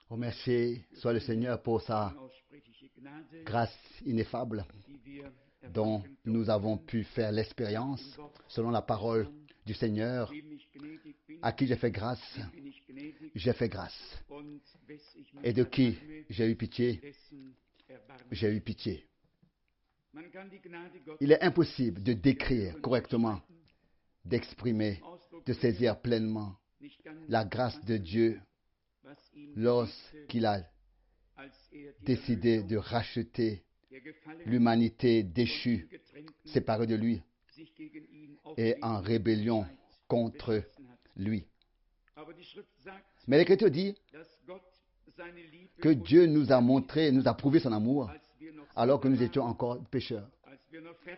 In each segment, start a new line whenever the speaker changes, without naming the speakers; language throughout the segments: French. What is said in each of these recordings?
Remercier soit le Seigneur pour sa grâce ineffable dont nous avons pu faire l'expérience selon la parole du Seigneur. À qui j'ai fait grâce, et de qui j'ai eu pitié, j'ai eu pitié. Il est impossible de décrire correctement, d'exprimer, de saisir pleinement la grâce de Dieu lorsqu'il a décidé de racheter l'humanité déchue, séparée de lui et en rébellion contre lui. Mais l'Écriture dit que Dieu nous a montré, nous a prouvé son amour alors que nous étions encore pécheurs,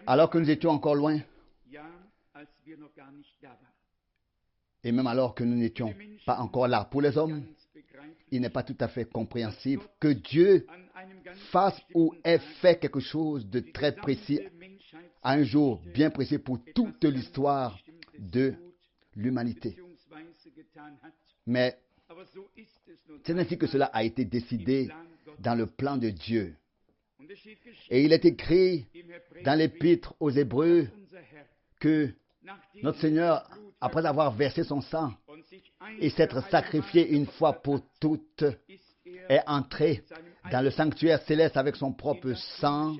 alors que nous étions encore loin, et même alors que nous n'étions pas encore là. Pour les hommes, il n'est pas tout à fait compréhensible que Dieu fasse ou ait fait quelque chose de très précis à un jour bien précis pour toute l'histoire de l'humanité. Mais c'est ainsi que cela a été décidé dans le plan de Dieu. Et il est écrit dans l'Épître aux Hébreux que notre Seigneur, après avoir versé son sang et s'être sacrifié une fois pour toutes, est entré dans le sanctuaire céleste avec son propre sang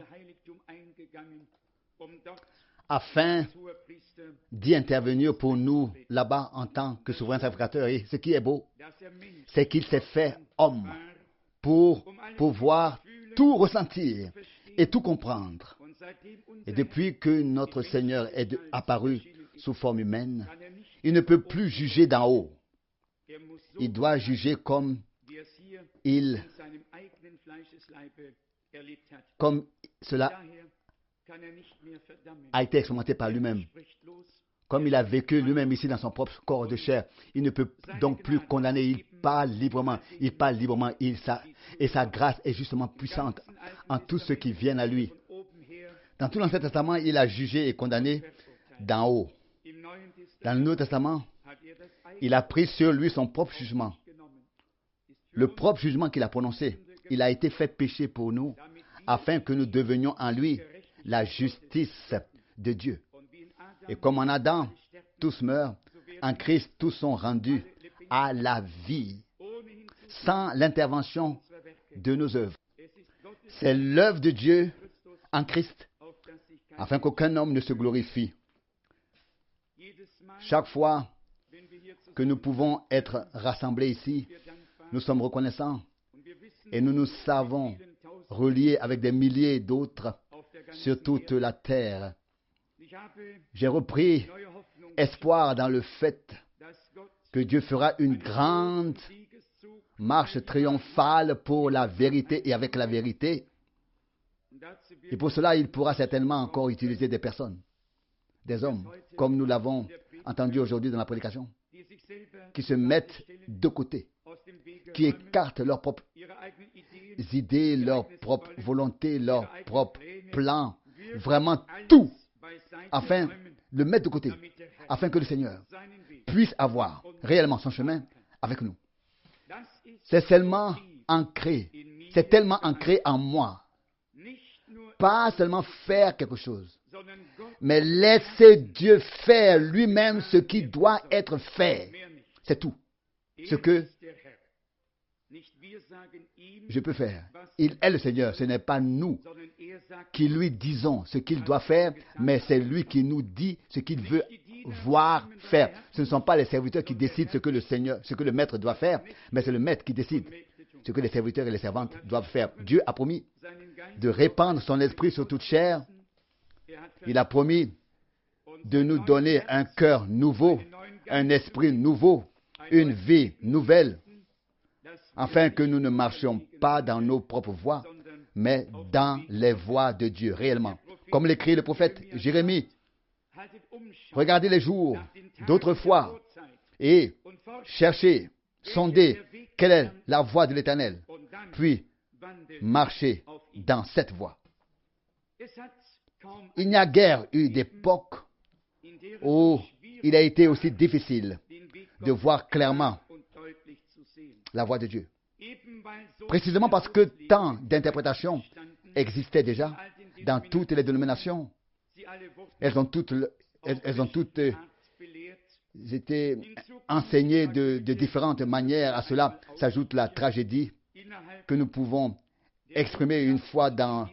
afin d'y intervenir pour nous là-bas en tant que souverain sacrificateur. Et ce qui est beau, c'est qu'il s'est fait homme pour pouvoir tout ressentir et tout comprendre. Et depuis que notre Seigneur est apparu sous forme humaine, il ne peut plus juger d'en haut. Il doit juger comme cela a été expérimenté par lui-même. Comme il a vécu lui-même ici dans son propre corps de chair, il ne peut donc plus condamner. Il parle librement. Et sa grâce est justement puissante en tous ceux qui viennent à lui. Dans tout l'Ancien Testament, il a jugé et condamné d'en haut. Dans le Nouveau Testament, il a pris sur lui son propre jugement. Le propre jugement qu'il a prononcé, il a été fait péché pour nous, afin que nous devenions en lui la justice de Dieu. Et comme en Adam, tous meurent, en Christ, tous sont rendus à la vie, sans l'intervention de nos œuvres. C'est l'œuvre de Dieu en Christ, afin qu'aucun homme ne se glorifie. Chaque fois que nous pouvons être rassemblés ici, nous sommes reconnaissants et nous nous savons reliés avec des milliers d'autres sur toute la terre. J'ai repris espoir dans le fait que Dieu fera une grande marche triomphale pour la vérité et avec la vérité. Et pour cela, il pourra certainement encore utiliser des personnes, des hommes, comme nous l'avons entendu aujourd'hui dans la prédication, qui se mettent de côté, qui écartent leurs propres idées, leurs propres volontés, leurs propres plans, vraiment tout, afin de le mettre de côté, afin que le Seigneur puisse avoir réellement son chemin avec nous. C'est tellement ancré en moi. Pas seulement faire quelque chose, mais laisser Dieu faire lui-même ce qui doit être fait. C'est tout ce que je peux faire. Il est le Seigneur, ce n'est pas nous qui lui disons ce qu'il doit faire, mais c'est lui qui nous dit ce qu'il veut voir faire. Ce ne sont pas les serviteurs qui décident ce que le maître doit faire, mais c'est le maître qui décide ce que les serviteurs et les servantes doivent faire. Dieu a promis de répandre son esprit sur toute chair. Il a promis de nous donner un cœur nouveau, un esprit nouveau, une vie nouvelle, afin que nous ne marchions pas dans nos propres voies, mais dans les voies de Dieu réellement. Comme l'écrit le prophète Jérémie, regardez les jours d'autrefois et cherchez, sondez quelle est la voie de l'Éternel, puis marchez dans cette voie. Il n'y a guère eu d'époque où il a été aussi difficile de voir clairement la voie de Dieu. Précisément parce que tant d'interprétations existaient déjà dans toutes les dénominations. Elles ont toutes été enseignées de différentes manières. À cela s'ajoute la tragédie que nous pouvons exprimer une fois donc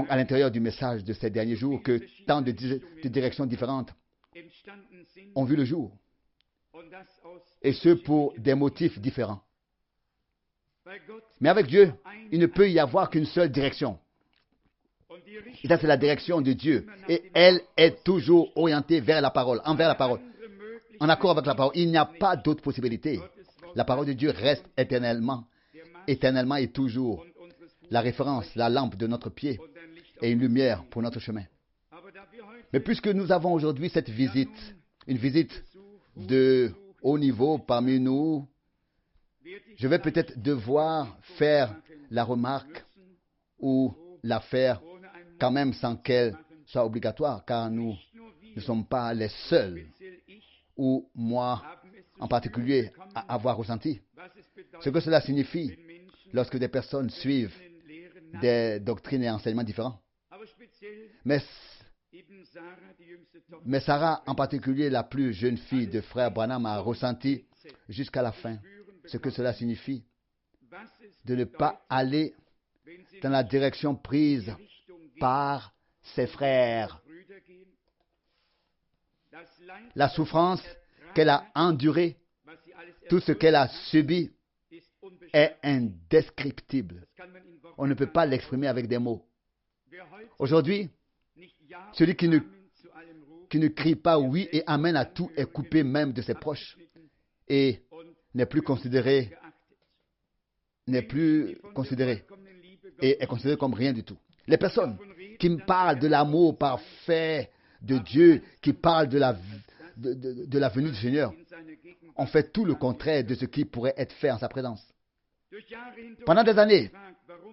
à l'intérieur du message de ces derniers jours, que tant de directions différentes ont vu le jour, et ce pour des motifs différents. Mais avec Dieu, il ne peut y avoir qu'une seule direction. Et ça, c'est la direction de Dieu. Et elle est toujours orientée vers la parole, envers la parole, en accord avec la parole. Il n'y a pas d'autre possibilité. La parole de Dieu reste éternellement et toujours la référence, la lampe de notre pied et une lumière pour notre chemin. Mais puisque nous avons aujourd'hui cette visite, une visite de haut niveau parmi nous, je vais peut-être devoir faire la remarque ou la faire quand même sans qu'elle soit obligatoire, car nous ne sommes pas les seuls, ou moi en particulier, à avoir ressenti ce que cela signifie lorsque des personnes suivent des doctrines et enseignements différents. Mais Sarah, en particulier la plus jeune fille de frère Branham, a ressenti jusqu'à la fin ce que cela signifie de ne pas aller dans la direction prise par ses frères. La souffrance qu'elle a endurée, tout ce qu'elle a subi est indescriptible. On ne peut pas l'exprimer avec des mots. Aujourd'hui, celui qui ne crie pas oui et amen à tout est coupé même de ses proches et n'est plus considéré et est considéré comme rien du tout. Les personnes qui me parlent de l'amour parfait de Dieu, qui parlent de la venue du Seigneur, ont fait tout le contraire de ce qui pourrait être fait en sa présence. Pendant des années,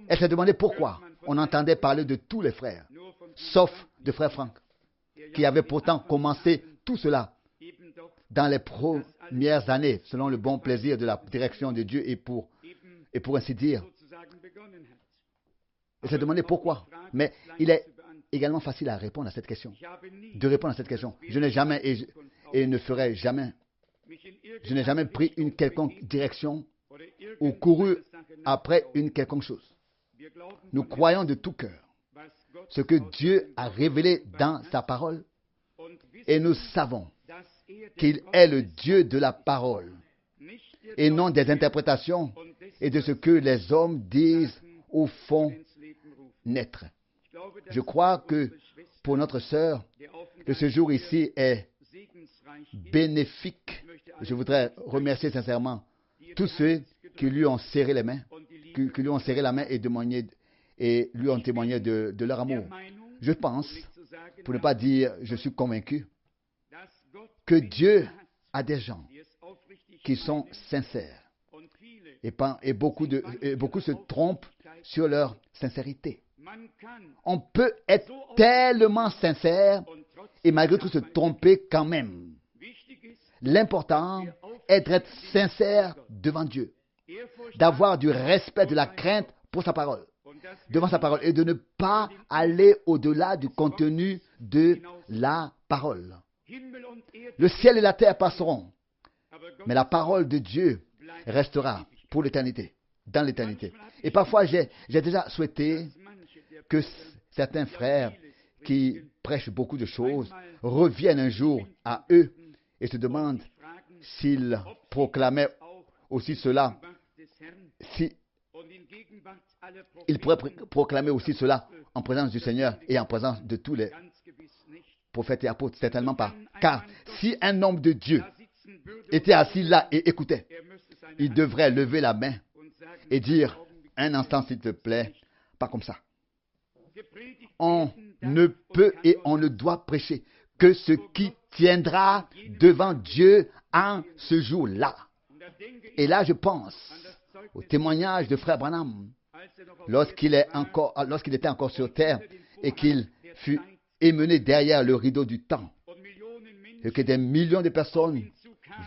elle s'est demandé pourquoi on entendait parler de tous les frères, sauf de frère Frank, qui avait pourtant commencé tout cela dans les premières années, selon le bon plaisir de la direction de Dieu et pour ainsi dire. Elle s'est demandé pourquoi. Mais il est également facile à répondre à cette question, de répondre à cette question. Je n'ai jamais et ne ferai jamais, je n'ai jamais pris une quelconque direction ou couru après une quelconque chose. Nous croyons de tout cœur ce que Dieu a révélé dans sa parole et nous savons qu'il est le Dieu de la parole et non des interprétations et de ce que les hommes disent ou font naître. Je crois que pour notre sœur, le séjour ici est bénéfique. Je voudrais remercier sincèrement tous ceux qui lui ont serré les mains, qui lui ont serré la main et lui ont témoigné de leur amour. Je pense, pour ne pas dire je suis convaincu, que Dieu a des gens qui sont sincères. Et beaucoup se trompent sur leur sincérité. On peut être tellement sincère et malgré tout se tromper quand même. L'important est d'être sincère devant Dieu, d'avoir du respect, de la crainte pour sa parole, devant sa parole, et de ne pas aller au-delà du contenu de la parole. Le ciel et la terre passeront, mais la parole de Dieu restera pour l'éternité, dans l'éternité. Et parfois, j'ai déjà souhaité que certains frères qui prêchent beaucoup de choses reviennent un jour à eux et se demandent s'ils proclamaient aussi cela, si ils pourraient proclamer aussi cela en présence du Seigneur et en présence de tous les prophètes et apôtres. Certainement pas. Car si un homme de Dieu était assis là et écoutait, il devrait lever la main et dire « Un instant, s'il te plaît, pas comme ça. » On ne peut et on ne doit prêcher que ce qui tiendra devant Dieu en ce jour-là. Et là, je pense au témoignage de frère Branham lorsqu'il était encore sur terre et qu'il fut émené derrière le rideau du temps et que des millions de personnes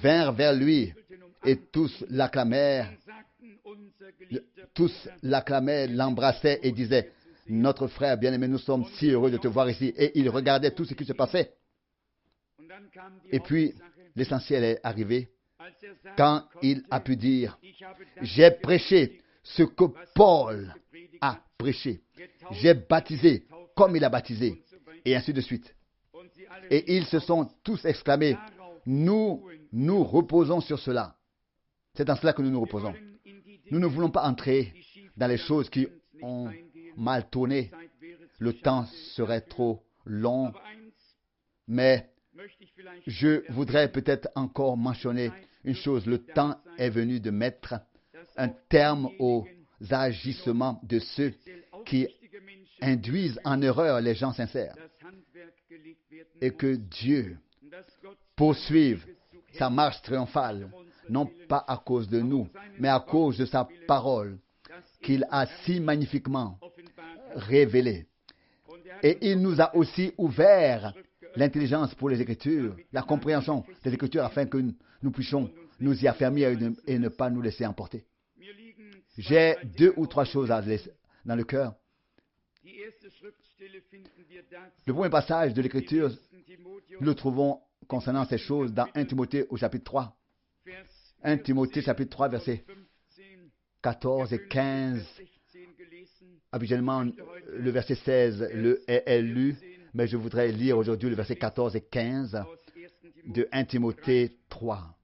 vinrent vers lui et tous l'acclamèrent tous l'acclamaient, l'embrassaient et disaient, « Notre frère bien-aimé, nous sommes si heureux de te voir ici. » Et ils regardaient tout ce qui se passait. Et puis, l'essentiel est arrivé quand il a pu dire, « J'ai prêché ce que Paul a prêché. J'ai baptisé comme il a baptisé. » Et ainsi de suite. Et ils se sont tous exclamés, « Nous reposons sur cela. » C'est en cela que nous nous reposons. Nous ne voulons pas entrer dans les choses qui ont mal tourné. Le temps serait trop long. Mais je voudrais peut-être encore mentionner une chose. Le temps est venu de mettre un terme aux agissements de ceux qui induisent en erreur les gens sincères. Et que Dieu poursuive sa marche triomphale, non pas à cause de nous, mais à cause de sa parole qu'il a si magnifiquement révélée. Et il nous a aussi ouvert l'intelligence pour les Écritures, la compréhension des Écritures, afin que nous puissions nous y affermir et ne pas nous laisser emporter. J'ai 2 ou 3 choses dans le cœur. Le premier passage de l'Écriture, nous le trouvons concernant ces choses dans 1 Timothée au chapitre 3. 1 Timothée chapitre 3, versets 14 et 15. Habituellement, le verset 16 est lu, mais je voudrais lire aujourd'hui le verset 14 et 15 de 1 Timothée 3.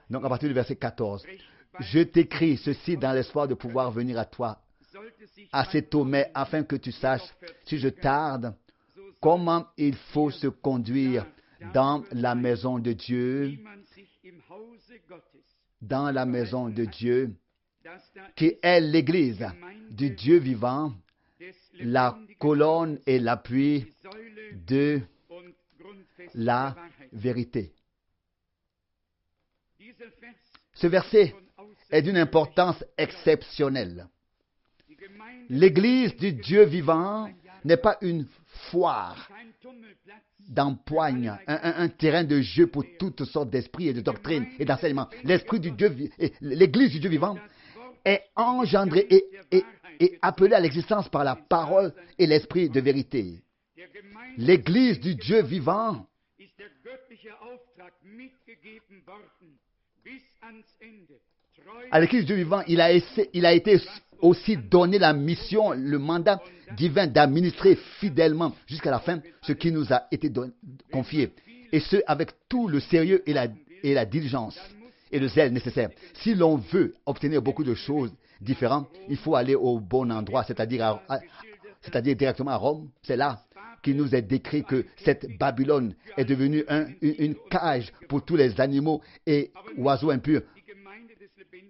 Donc à partir du verset 14, « Je t'écris ceci dans l'espoir de pouvoir venir à toi assez tôt, mais afin que tu saches, si je tarde, comment il faut se conduire dans la maison de Dieu, qui est l'Église du Dieu vivant, la colonne et l'appui de la vérité. » Ce verset est d'une importance exceptionnelle. L'Église du Dieu vivant n'est pas une foire d'empoigne, un terrain de jeu pour toutes sortes d'esprits et de doctrines et d'enseignements. L'Église du Dieu vivant est engendrée et appelée à l'existence par la parole et l'esprit de vérité. L'Église du Dieu vivant à l'Église du Dieu vivant, il a été aussi donné la mission, le mandat divin d'administrer fidèlement jusqu'à la fin ce qui nous a été confié. Et ce, avec tout le sérieux et la diligence et le zèle nécessaire. Si l'on veut obtenir beaucoup de choses différentes, il faut aller au bon endroit, c'est-à-dire directement à Rome. C'est là qu'il nous est décrit que cette Babylone est devenue une cage pour tous les animaux et oiseaux impurs.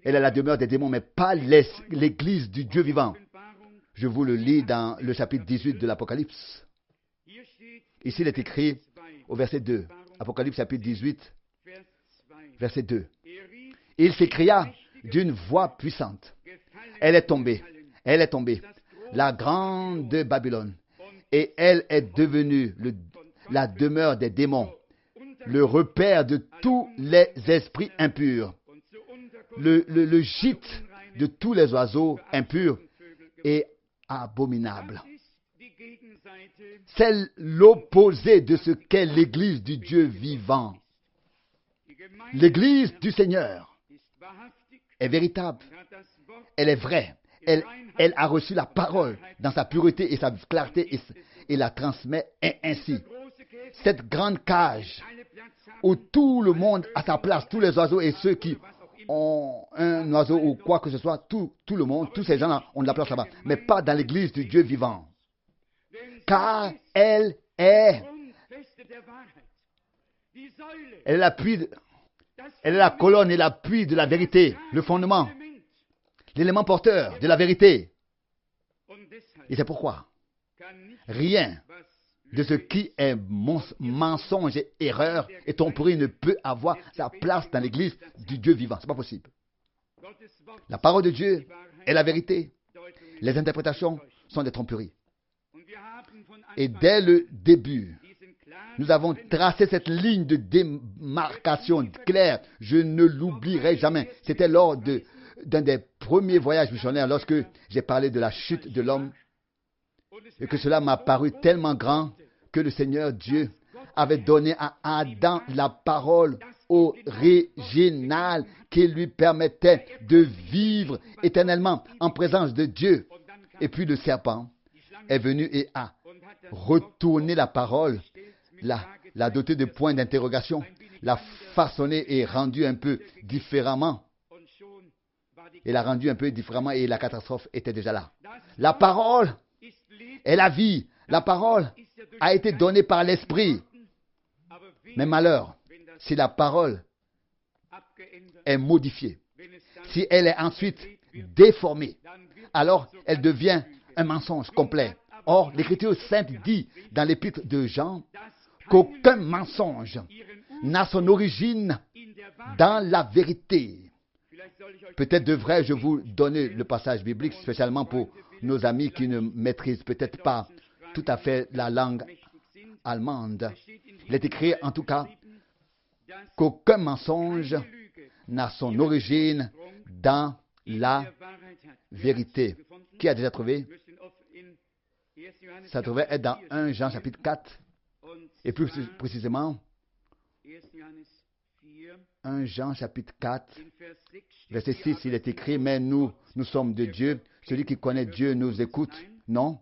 Elle est la demeure des démons, mais pas l'Église du Dieu vivant. Je vous le lis dans le chapitre 18 de l'Apocalypse. Ici, il est écrit au verset 2. Apocalypse chapitre 18, verset 2. Il s'écria d'une voix puissante. Elle est tombée, la grande Babylone, et elle est devenue la demeure des démons, le repère de tous les esprits impurs, le gîte de tous les oiseaux impurs et abominables. C'est l'opposé de ce qu'est l'Église du Dieu vivant. L'Église du Seigneur est véritable, elle est vraie, elle a reçu la parole dans sa pureté et sa clarté et la transmet ainsi. Cette grande cage où tout le monde a sa place, tous les oiseaux et ceux qui ont un oiseau ou quoi que ce soit, tout le monde, tous ces gens-là ont de la place là-bas, mais pas dans l'Église du Dieu vivant. Car elle est l'appui, elle est la colonne et l'appui de la vérité, le fondement, l'élément porteur de la vérité. Et c'est pourquoi rien de ce qui est mensonge et erreur et tromperie ne peut avoir sa place dans l'Église du Dieu vivant. Ce n'est pas possible. La parole de Dieu est la vérité. Les interprétations sont des tromperies. Et dès le début, Nous avons tracé cette ligne de démarcation claire. Je ne l'oublierai jamais. C'était lors d'un des premiers voyages missionnaires, lorsque j'ai parlé de la chute de l'homme, et que cela m'a paru tellement grand que le Seigneur Dieu avait donné à Adam la parole originale qui lui permettait de vivre éternellement en présence de Dieu. Et puis le serpent est venu et a retourné la parole, l'a doté de points d'interrogation, l'a façonné et rendu un peu différemment. Et l'a rendu un peu différemment et la catastrophe était déjà là. La parole est la vie. La parole a été donnée par l'Esprit. Mais malheur, si la parole est modifiée, si elle est ensuite déformée, alors elle devient un mensonge complet. Or, l'Écriture sainte dit dans l'épître de Jean qu'aucun mensonge n'a son origine dans la vérité. Peut-être devrais-je vous donner le passage biblique, spécialement pour nos amis qui ne maîtrisent peut-être pas tout à fait la langue allemande. Il est écrit en tout cas qu'aucun mensonge n'a son origine dans la vérité. Qui a déjà trouvé? Ça devrait être dans 1 Jean chapitre 4 et plus précisément 1 Jean chapitre 4 verset 6, il est écrit: mais nous sommes de Dieu, celui qui connaît Dieu nous écoute. Non,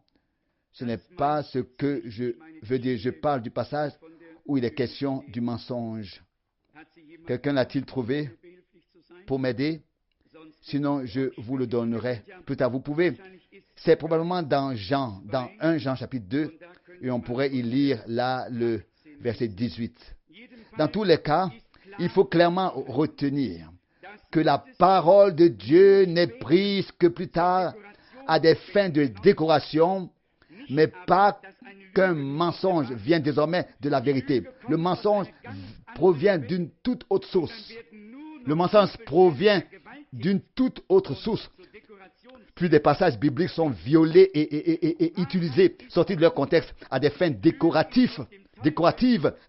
ce n'est pas ce que je veux dire. Je parle du passage où il est question du mensonge. Quelqu'un l'a-t-il trouvé pour m'aider? Sinon, je vous le donnerai plus tard. Vous pouvez. C'est probablement dans 1 Jean chapitre 2, et on pourrait y lire là le verset 18. Dans tous les cas, il faut clairement retenir que la parole de Dieu n'est prise que plus tard à des fins de décoration, mais pas qu'un mensonge vient désormais de la vérité. Le mensonge provient d'une toute autre source. Le mensonge provient d'une toute autre source. Plus des passages bibliques sont violés et utilisés, sortis de leur contexte, à des fins décoratives,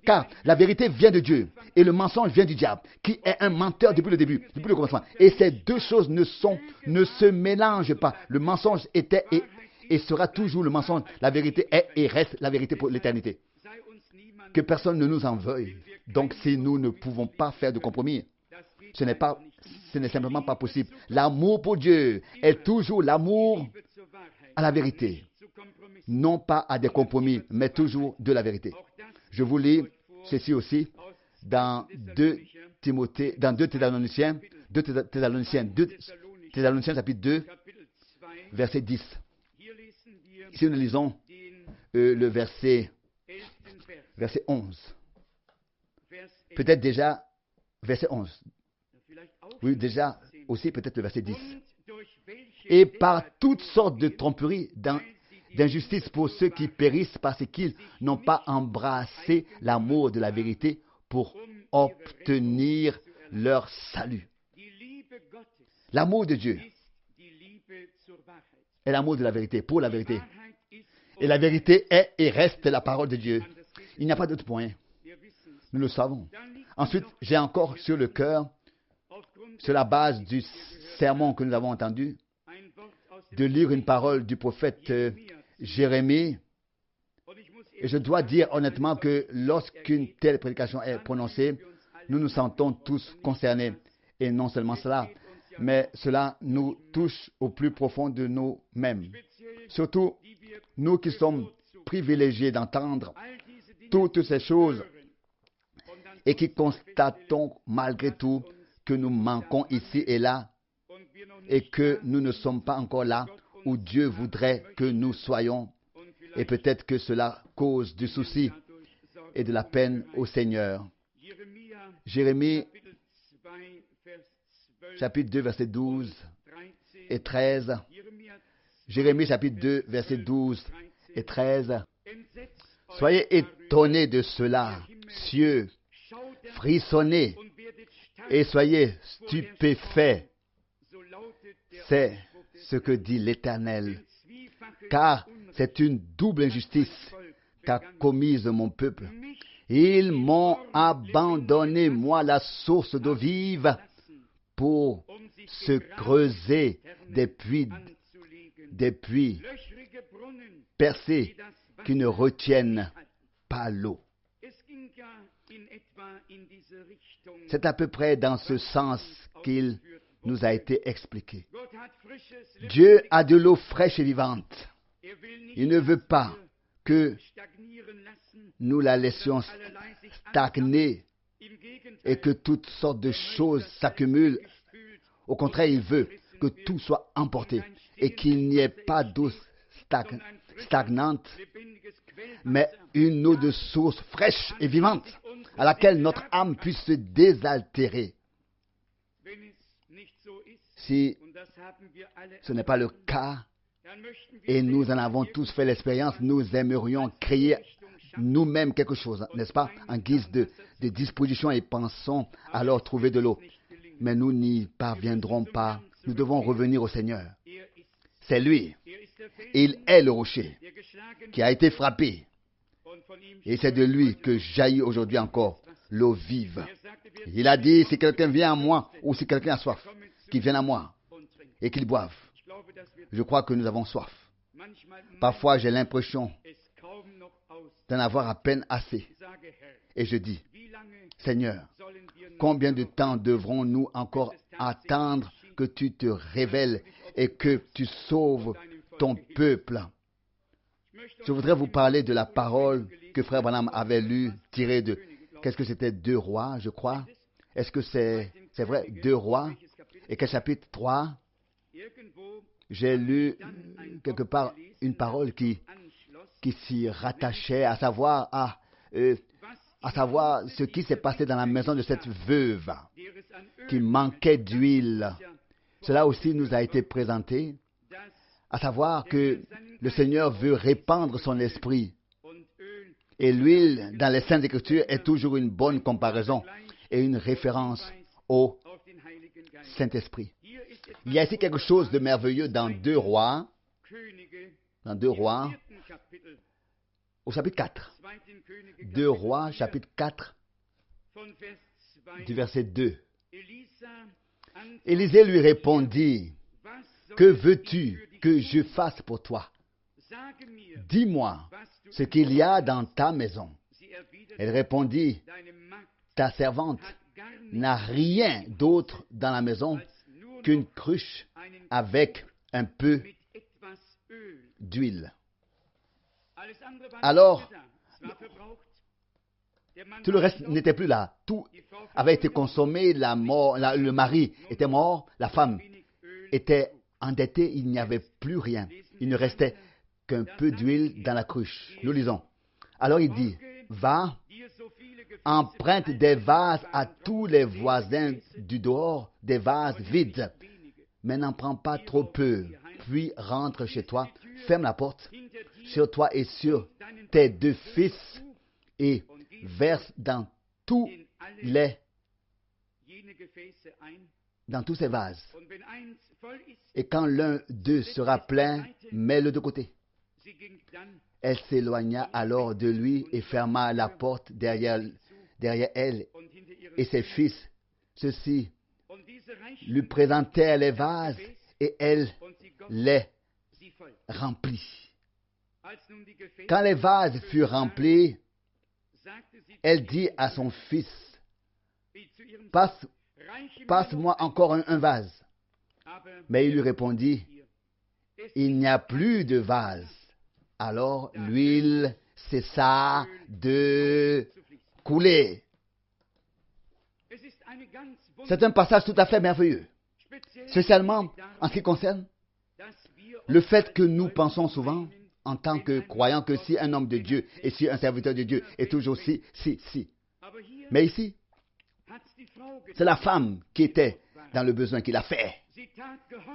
car la vérité vient de Dieu et le mensonge vient du diable, qui est un menteur depuis le début, depuis le commencement. Et ces deux choses ne se mélangent pas. Le mensonge était et sera toujours le mensonge. La vérité est et reste la vérité pour l'éternité. Que personne ne nous en veuille. Donc, si nous ne pouvons pas faire de compromis, ce n'est simplement pas possible. L'amour pour Dieu est toujours l'amour à la vérité. Non pas à des compromis, mais toujours de la vérité. Je vous lis ceci aussi dans 2 Thessaloniciens chapitre 2, verset 10. Ici, nous lisons le verset 11. Peut-être déjà verset 11. Oui, déjà aussi peut-être le verset 10. Et par toutes sortes de tromperies, d'injustice pour ceux qui périssent parce qu'ils n'ont pas embrassé l'amour de la vérité pour obtenir leur salut. L'amour de Dieu est l'amour de la vérité, pour la vérité. Et la vérité est et reste la parole de Dieu. Il n'y a pas d'autre point. Nous le savons. Ensuite, j'ai encore sur le cœur, sur la base du sermon que nous avons entendu, de lire une parole du prophète Jérémie. Et je dois dire honnêtement que lorsqu'une telle prédication est prononcée, nous nous sentons tous concernés. Et non seulement cela, mais cela nous touche au plus profond de nous-mêmes. Surtout, nous qui sommes privilégiés d'entendre toutes ces choses et qui constatons malgré tout que nous manquons ici et là et que nous ne sommes pas encore là où Dieu voudrait que nous soyons. Et peut-être que cela cause du souci et de la peine au Seigneur. Jérémie, chapitre 2, versets 12 et 13. Jérémie, chapitre 2, versets 12 et 13. Soyez étonnés de cela, cieux, frissonnez et soyez stupéfaits. C'est ce que dit l'Éternel. Car c'est une double injustice qu'a commise mon peuple. Ils m'ont abandonné, moi, la source d'eau vive, pour se creuser des puits percés qui ne retiennent pas l'eau. C'est à peu près dans ce sens qu'il nous a été expliqué. Dieu a de l'eau fraîche et vivante. Il ne veut pas que nous la laissions stagner et que toutes sortes de choses s'accumulent. Au contraire, il veut que tout soit emporté et qu'il n'y ait pas d'eau stagnante, mais une eau de source fraîche et vivante à laquelle notre âme puisse se désaltérer. Si ce n'est pas le cas, et nous en avons tous fait l'expérience, nous aimerions créer nous-mêmes quelque chose, n'est-ce pas, en guise de disposition, et pensons alors trouver de l'eau. Mais nous n'y parviendrons pas. Nous devons revenir au Seigneur. C'est lui. Il est le rocher qui a été frappé. Et c'est de lui que jaillit aujourd'hui encore l'eau vive. Il a dit, si quelqu'un vient à moi, ou si quelqu'un a soif, qu'il vienne à moi et qu'il boive. Je crois que nous avons soif. Parfois, j'ai l'impression d'en avoir à peine assez. Et je dis, Seigneur, combien de temps devrons-nous encore attendre que tu te révèles et que tu sauves ton peuple? Je voudrais vous parler de la parole que Frère Branham avait lue, tirée de, qu'est-ce que c'était, 2 Rois, je crois. Est-ce que c'est vrai, 2 Rois? Et quel chapitre 3? J'ai lu quelque part une parole qui s'y rattachait, à savoir ce qui s'est passé dans la maison de cette veuve qui manquait d'huile. Cela aussi nous a été présenté, à savoir que le Seigneur veut répandre son esprit. Et l'huile dans les Saintes Écritures est toujours une bonne comparaison et une référence au Saint-Esprit. Il y a ici quelque chose de merveilleux dans 2 Rois, au chapitre 4. 2 Rois, chapitre 4, du verset 2. Élisée lui répondit, « Que veux-tu que je fasse pour toi? Dis-moi ce qu'il y a dans ta maison. » Elle répondit, « Ta servante n'a rien d'autre dans la maison qu'une cruche avec un peu d'huile. » Alors, tout le reste n'était plus là. Tout avait été consommé, le mari était mort, la femme était endettée, il n'y avait plus rien. Il ne restait qu'un peu d'huile dans la cruche. Nous lisons. Alors il dit, va, emprunte des vases à tous les voisins du dehors, des vases vides, mais n'en prends pas trop peu, puis rentre chez toi, ferme la porte sur toi et sur tes 2 fils, et verse dans tous ces vases. Et quand l'un d'eux sera plein, mets-le de côté. Elle s'éloigna alors de lui et ferma la porte derrière elle et ses fils. Ceux-ci lui présentèrent les vases et elle les remplit. Quand les vases furent remplis, elle dit à son fils, « Passe-moi encore un vase. » Mais il lui répondit, « Il n'y a plus de vase. » Alors l'huile cessa de couler. C'est un passage tout à fait merveilleux, spécialement en ce qui concerne le fait que nous pensons souvent, en tant que croyants, que si un homme de Dieu et si un serviteur de Dieu est toujours si. Mais ici, c'est la femme qui était dans le besoin, qui l'a fait.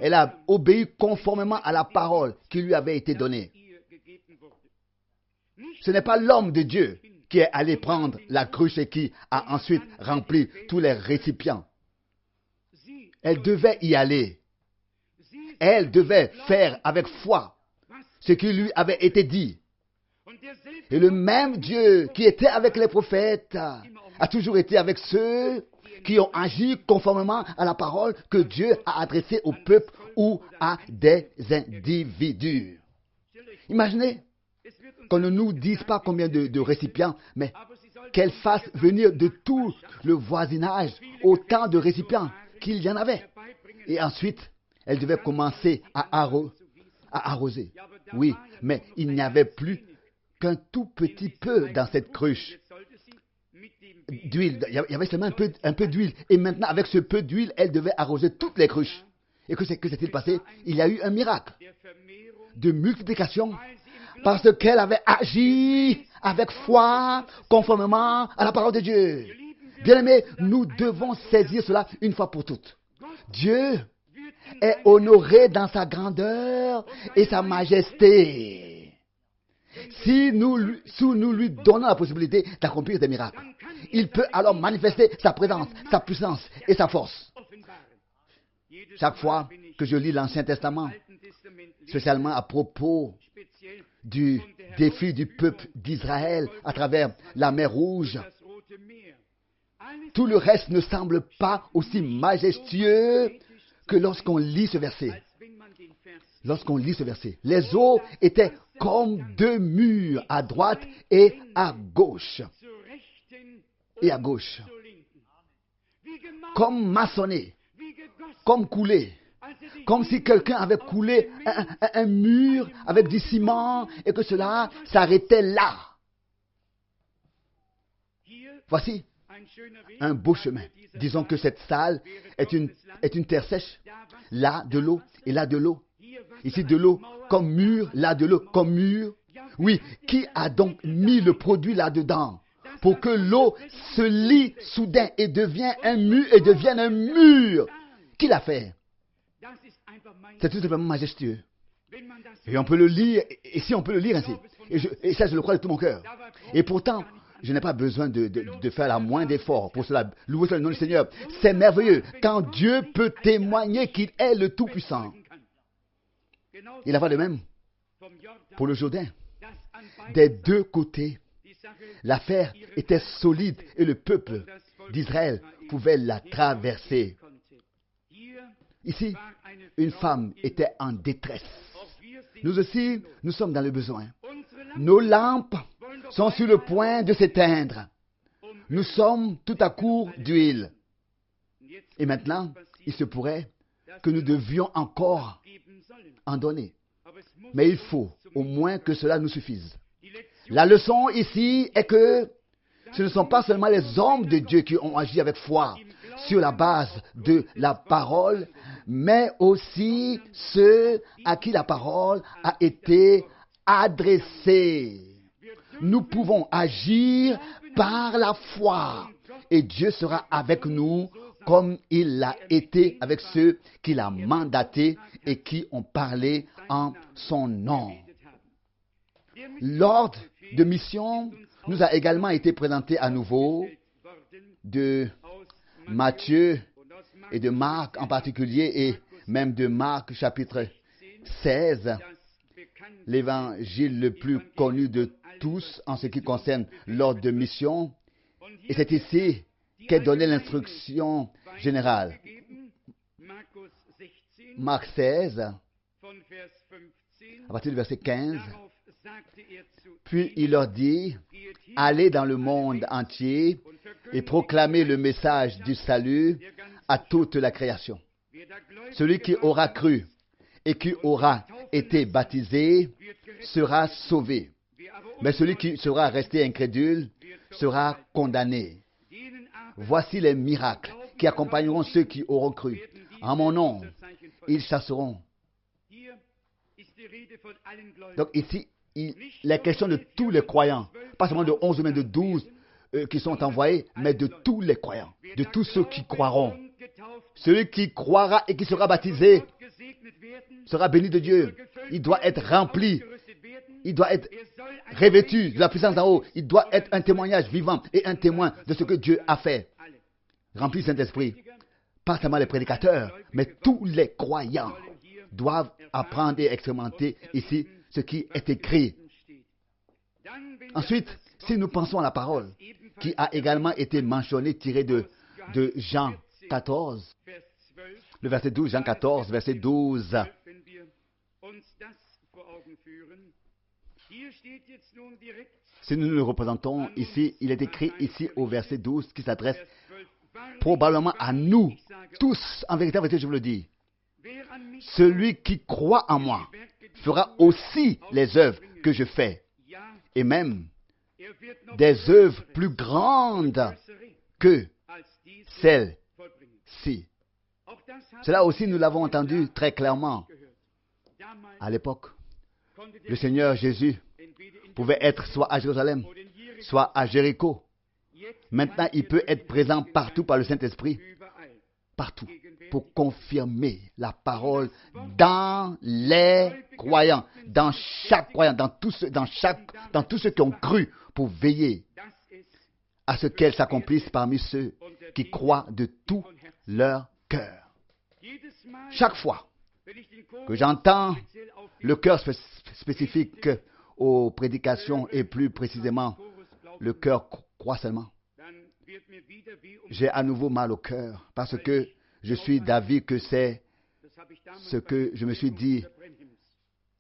Elle a obéi conformément à la parole qui lui avait été donnée. Ce n'est pas l'homme de Dieu qui est allé prendre la cruche et qui a ensuite rempli tous les récipients. Elle devait y aller. Elle devait faire avec foi ce qui lui avait été dit. Et le même Dieu qui était avec les prophètes a toujours été avec ceux qui ont agi conformément à la parole que Dieu a adressée au peuple ou à des individus. Imaginez qu'on ne nous dise pas combien de récipients, mais qu'elle fasse venir de tout le voisinage autant de récipients qu'il y en avait. Et ensuite, elle devait commencer à arroser. Oui, mais il n'y avait plus qu'un tout petit peu dans cette cruche d'huile. Il y avait seulement un peu d'huile. Et maintenant, avec ce peu d'huile, elle devait arroser toutes les cruches. Et que s'est-il passé? Il y a eu un miracle de multiplication parce qu'elle avait agi avec foi conformément à la parole de Dieu. Bien-aimés, nous devons saisir cela une fois pour toutes. Dieu est honoré dans sa grandeur et sa majesté. Si nous lui donnons la possibilité d'accomplir des miracles, il peut alors manifester sa présence, sa puissance et sa force. Chaque fois que je lis l'Ancien Testament, spécialement à propos du défi du peuple d'Israël à travers la mer Rouge, tout le reste ne semble pas aussi majestueux que lorsqu'on lit ce verset. Lorsqu'on lit ce verset, les eaux étaient comme deux murs à droite et à gauche. Et à gauche. Comme maçonnés, comme coulés. Comme si quelqu'un avait coulé un mur avec du ciment et que cela s'arrêtait là. Voici un beau chemin. Disons que cette salle est une terre sèche. Là, de l'eau et là, de l'eau. Ici, de l'eau comme mur, là, de l'eau comme mur. Oui, qui a donc mis le produit là-dedans pour que l'eau se lie soudain et devienne un mur? Qui l'a fait? C'est tout simplement majestueux. Et on peut le lire, et si on peut le lire ainsi. Et ça, je le crois de tout mon cœur. Et pourtant, je n'ai pas besoin de faire la moindre effort pour cela. Louez le nom du Seigneur. C'est merveilleux quand Dieu peut témoigner qu'il est le Tout-Puissant. Il en va de même pour le Jourdain. Des deux côtés, l'affaire était solide et le peuple d'Israël pouvait la traverser. Ici, une femme était en détresse. Nous aussi, nous sommes dans le besoin. Nos lampes sont sur le point de s'éteindre. Nous sommes tout à court d'huile. Et maintenant, il se pourrait que nous devions encore en donner. Mais il faut au moins que cela nous suffise. La leçon ici est que ce ne sont pas seulement les hommes de Dieu qui ont agi avec foi sur la base de la parole, mais aussi ceux à qui la parole a été adressée. Nous pouvons agir par la foi et Dieu sera avec nous comme il l'a été avec ceux qu'il a mandatés et qui ont parlé en son nom. L'ordre de mission nous a également été présenté à nouveau de Matthieu et de Marc en particulier et même de Marc chapitre 16, l'évangile le plus connu de tous en ce qui concerne l'ordre de mission. Et c'est ici qu'est donnée l'instruction générale. Marc 16, à partir du verset 15. Puis il leur dit, « Allez dans le monde entier et proclamez le message du salut à toute la création. Celui qui aura cru et qui aura été baptisé sera sauvé. Mais celui qui sera resté incrédule sera condamné. Voici les miracles qui accompagneront ceux qui auront cru. En mon nom, ils chasseront. » Donc ici, il est question de tous les croyants, pas seulement de 11 mais de 12 qui sont envoyés, mais de tous les croyants, de tous ceux qui croiront. Celui qui croira et qui sera baptisé sera béni de Dieu. Il doit être rempli, il doit être revêtu de la puissance d'en haut, il doit être un témoignage vivant et un témoin de ce que Dieu a fait. Rempli du Saint-Esprit. Pas seulement les prédicateurs, mais tous les croyants doivent apprendre et expérimenter ici ce qui est écrit. Ensuite, si nous pensons à la parole qui a également été mentionnée, tirée de Jean 14, le verset 12, Jean 14, verset 12. Si nous le représentons ici, il est écrit ici au verset 12 qui s'adresse probablement à nous tous. En vérité, je vous le dis. Celui qui croit en moi fera aussi les œuvres que je fais, et même des œuvres plus grandes que celles-ci. Cela aussi, nous l'avons entendu très clairement. À l'époque, le Seigneur Jésus pouvait être soit à Jérusalem, soit à Jéricho. Maintenant, il peut être présent partout par le Saint-Esprit, partout, pour confirmer la parole dans les croyants, dans chaque croyant, dans tous ceux qui ont cru, pour veiller à ce qu'elle s'accomplisse parmi ceux qui croient de tout leur cœur. Chaque fois que j'entends le cœur spécifique aux prédications et plus précisément le cœur croit seulement, j'ai à nouveau mal au cœur parce que je suis d'avis que c'est ce que je me suis dit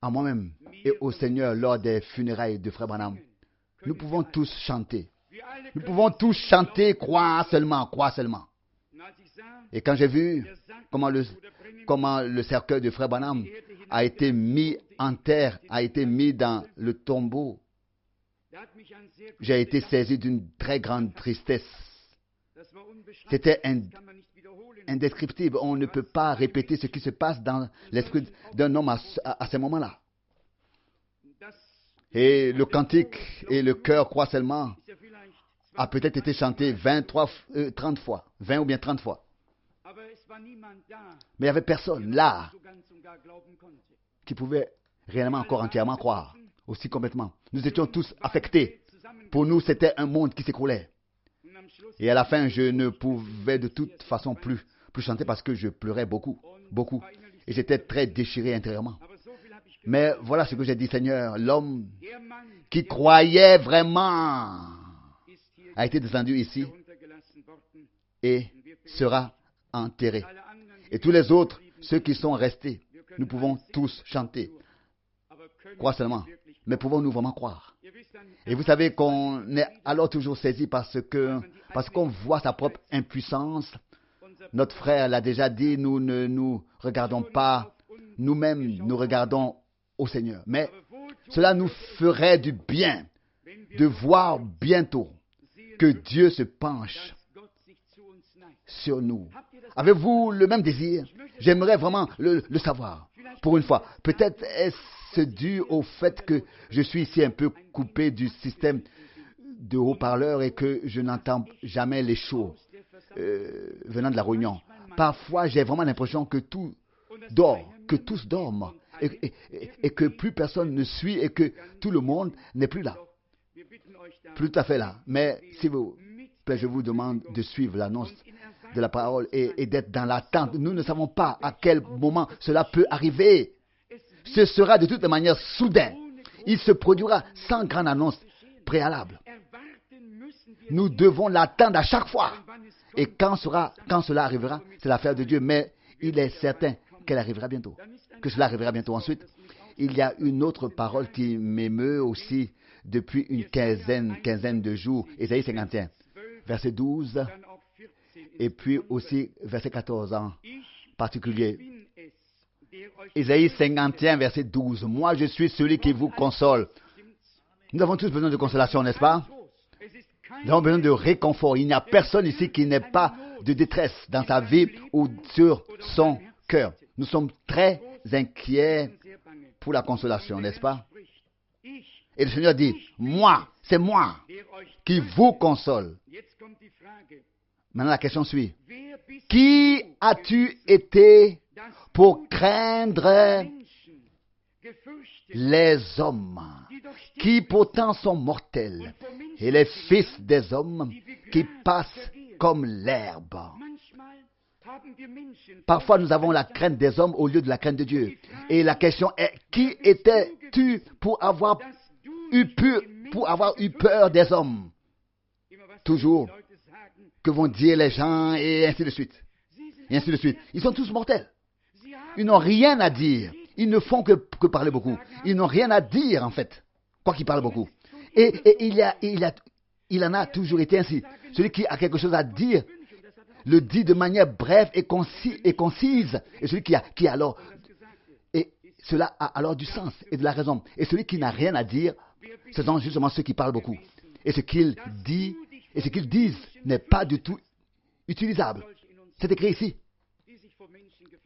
à moi-même et au Seigneur lors des funérailles de Frère Branham. Nous pouvons tous chanter. Nous pouvons tous chanter, croire seulement, croire seulement. Et quand j'ai vu comment le cercueil de Frère Branham a été mis en terre, a été mis dans le tombeau, j'ai été saisi d'une très grande tristesse. C'était indescriptible. On ne peut pas répéter ce qui se passe dans l'esprit d'un homme à ce moment-là. Et le cantique et le cœur croient seulement a peut-être été chanté 30 fois, 20 ou bien 30 fois. Mais il n'y avait personne là qui pouvait réellement encore entièrement croire, aussi complètement. Nous étions tous affectés. Pour nous, c'était un monde qui s'écroulait. Et à la fin, je ne pouvais de toute façon plus chanter parce que je pleurais beaucoup, beaucoup. Et j'étais très déchiré intérieurement. Mais voilà ce que j'ai dit, Seigneur, l'homme qui croyait vraiment a été descendu ici et sera enterré. Et tous les autres, ceux qui sont restés, nous pouvons tous chanter. Crois seulement. Mais pouvons-nous vraiment croire? Et vous savez qu'on est alors toujours saisi parce qu'on voit sa propre impuissance. Notre frère l'a déjà dit, nous ne nous regardons pas nous-mêmes, nous regardons au Seigneur. Mais cela nous ferait du bien de voir bientôt que Dieu se penche sur nous. Avez-vous le même désir? J'aimerais vraiment le savoir. Pour une fois, peut-être est-ce dû au fait que je suis ici un peu coupé du système de haut-parleurs et que je n'entends jamais les shows venant de la réunion. Parfois, j'ai vraiment l'impression que tout dort, que tous dorment et que plus personne ne suit et que tout le monde n'est plus là. Plus tout à fait là. Mais s'il vous plaît, je vous demande de suivre l'annonce de la parole et d'être dans l'attente. Nous ne savons pas à quel moment cela peut arriver. Ce sera de toute manière soudain. Il se produira sans grande annonce préalable. Nous devons l'attendre à chaque fois. Et quand cela arrivera, c'est l'affaire de Dieu. Mais il est certain qu'elle arrivera bientôt. Que cela arrivera bientôt. Ensuite, il y a une autre parole qui m'émeut aussi depuis une quinzaine de jours. Ésaïe 51, verset 12. Et puis aussi verset 14 en particulier. Ésaïe 51, verset 12. Moi, je suis celui qui vous console. Nous avons tous besoin de consolation, n'est-ce pas? Nous avons besoin de réconfort. Il n'y a personne ici qui n'ait pas de détresse dans sa vie ou sur son cœur. Nous sommes très inquiets pour la consolation, n'est-ce pas? Et le Seigneur dit, moi, c'est moi qui vous console. Maintenant, la question suit. Qui as-tu été pour craindre les hommes qui pourtant sont mortels et les fils des hommes qui passent comme l'herbe? Parfois, nous avons la crainte des hommes au lieu de la crainte de Dieu. Et la question est, qui étais-tu pour avoir pu pour avoir eu peur des hommes. Toujours, que vont dire les gens, et ainsi de suite. Et ainsi de suite. Ils sont tous mortels. Ils n'ont rien à dire. Ils ne font que parler beaucoup. Ils n'ont rien à dire, en fait, quoi qu'ils parlent beaucoup. Et il en a toujours été ainsi. Celui qui a quelque chose à dire le dit de manière brève et concise. Et celui qui alors... Et cela a alors du sens et de la raison. Et celui qui n'a rien à dire, ce sont justement ceux qui parlent beaucoup. Et ce qu'ils disent n'est pas du tout utilisable. C'est écrit ici.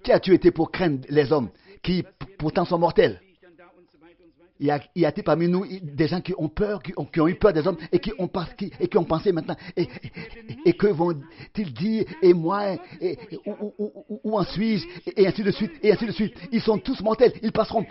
Qui as-tu été pour craindre les hommes qui pourtant sont mortels? Y a-t-il parmi nous des gens qui ont peur, qui ont eu peur des hommes et qui ont pensé maintenant, et que vont-ils dire, et moi, où en suis-je, et ainsi de suite, et ainsi de suite. Ils sont tous mortels, ils passeront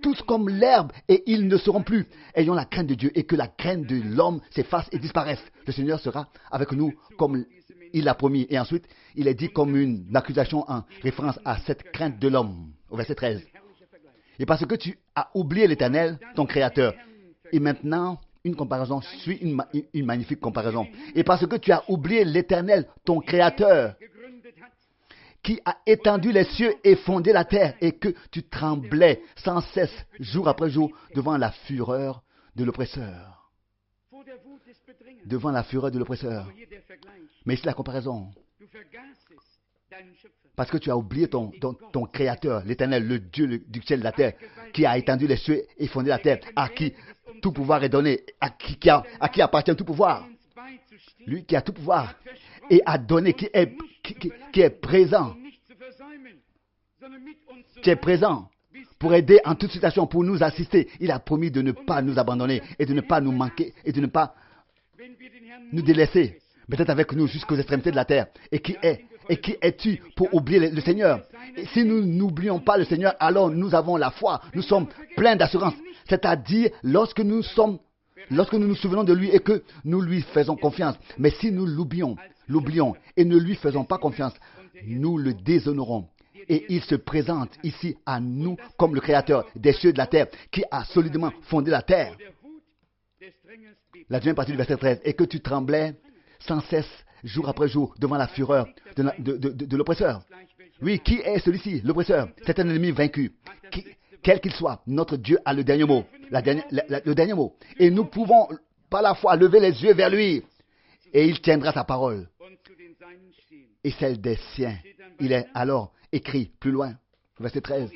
tous comme l'herbe, et ils ne seront plus. Ayons la crainte de Dieu, et que la crainte de l'homme s'efface et disparaisse. Le Seigneur sera avec nous comme il l'a promis. Et ensuite, il est dit comme une accusation en référence à cette crainte de l'homme, au verset 13. Et parce que tu as oublié l'Éternel, ton Créateur. Et maintenant, une comparaison suit une magnifique comparaison. Et parce que tu as oublié l'Éternel, ton Créateur, qui a étendu les cieux et fondé la terre, et que tu tremblais sans cesse, jour après jour, devant la fureur de l'oppresseur. Devant la fureur de l'oppresseur. Mais ici la comparaison. Parce que tu as oublié ton Créateur, l'Éternel, le Dieu du ciel et de la terre, qui a étendu les cieux et fondé la terre, à qui tout pouvoir est donné, à qui appartient tout pouvoir. Lui qui a tout pouvoir et a donné, qui est présent. Qui est présent pour aider en toute situation, pour nous assister. Il a promis de ne pas nous abandonner et de ne pas nous manquer et de ne pas nous délaisser. Peut-être avec nous jusqu'aux extrémités de la terre. Et qui es-tu pour oublier le Seigneur? Et si nous n'oublions pas le Seigneur, alors nous avons la foi. Nous sommes pleins d'assurance. C'est-à-dire, lorsque nous nous souvenons de lui et que nous lui faisons confiance. Mais si nous l'oublions et ne lui faisons pas confiance, nous le déshonorons. Et il se présente ici à nous comme le Créateur des cieux et de la terre, qui a solidement fondé la terre. La deuxième partie du verset 13. Et que tu tremblais sans cesse, jour après jour, devant la fureur de l'oppresseur. Oui, qui est celui-ci, l'oppresseur? C'est un ennemi vaincu. Quel qu'il soit, notre Dieu a le dernier mot. Le dernier mot. Et nous pouvons, par la foi, lever les yeux vers lui. Et il tiendra sa parole. Et celle des siens. Il est alors écrit plus loin, verset 13.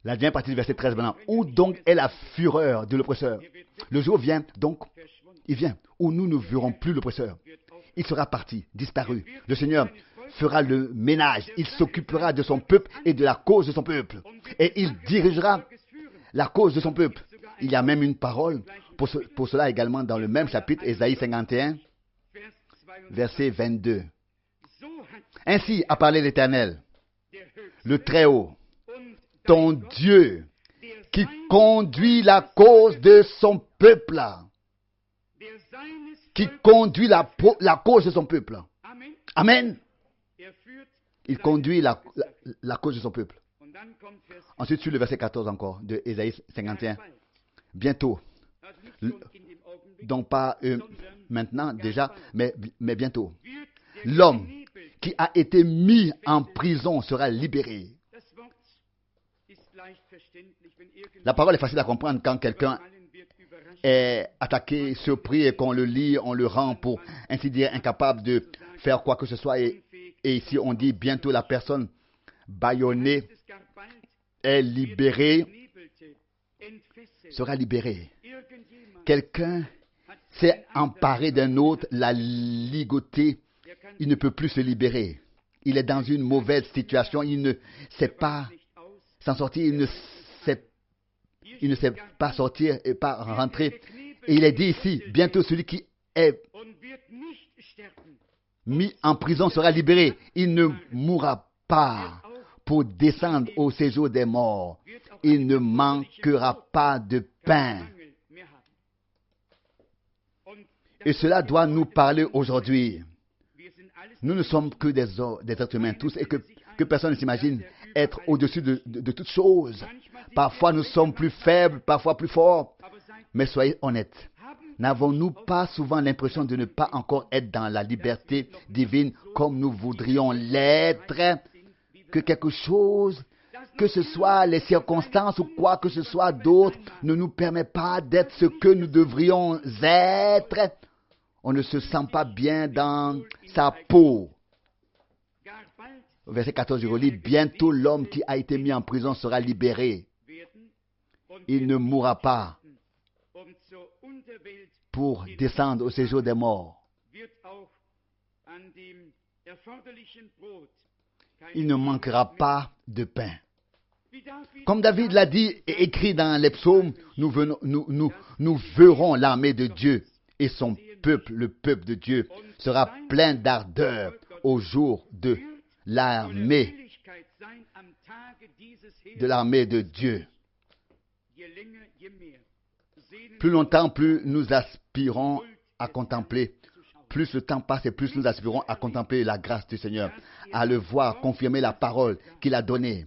La dernière partie du verset 13 maintenant. Où donc est la fureur de l'oppresseur? Le jour vient, donc, il vient, où nous ne verrons plus l'oppresseur. Il sera parti, disparu. Le Seigneur fera le ménage. Il s'occupera de son peuple et de la cause de son peuple. Et il dirigera la cause de son peuple. Il y a même une parole pour cela également dans le même chapitre, Ésaïe 51, verset 22. Ainsi a parlé l'Éternel, le Très-Haut, ton Dieu, qui conduit la cause de son peuple. Qui conduit la cause de son peuple. Amen. Il conduit la cause de son peuple. Ensuite, sur le verset 14 encore, de Ésaïe 51. Bientôt. Donc pas maintenant déjà, mais bientôt. L'homme qui a été mis en prison sera libéré. La parole est facile à comprendre quand quelqu'un est attaqué, surpris et qu'on le lit, on le rend pour ainsi dire incapable de faire quoi que ce soit. Et ici on dit bientôt la personne bâillonnée est libérée, sera libérée. Quelqu'un s'est emparé d'un autre, l'a ligoté, il ne peut plus se libérer. Il est dans une mauvaise situation, il ne sait pas s'en sortir, il ne sait pas sortir et pas rentrer. Et il est dit ici, bientôt celui qui est mis en prison sera libéré. Il ne mourra pas pour descendre au séjour des morts. Il ne manquera pas de pain. Et cela doit nous parler aujourd'hui. Nous ne sommes que des êtres humains tous et que personne ne s'imagine être au-dessus de toutes choses. Parfois nous sommes plus faibles, parfois plus forts. Mais soyez honnêtes. N'avons-nous pas souvent l'impression de ne pas encore être dans la liberté divine comme nous voudrions l'être? Que quelque chose, que ce soit les circonstances ou quoi que ce soit d'autre, ne nous permet pas d'être ce que nous devrions être. On ne se sent pas bien dans sa peau. Verset 14, je relis, bientôt l'homme qui a été mis en prison sera libéré. Il ne mourra pas pour descendre au séjour des morts. Il ne manquera pas de pain. Comme David l'a dit et écrit dans les psaumes, nous verrons l'armée de Dieu et son peuple, le peuple de Dieu, sera plein d'ardeur au jour de l'armée de Dieu. Plus longtemps, plus nous aspirons à contempler. Plus le temps passe et plus nous aspirons à contempler la grâce du Seigneur, à le voir confirmer la parole qu'il a donnée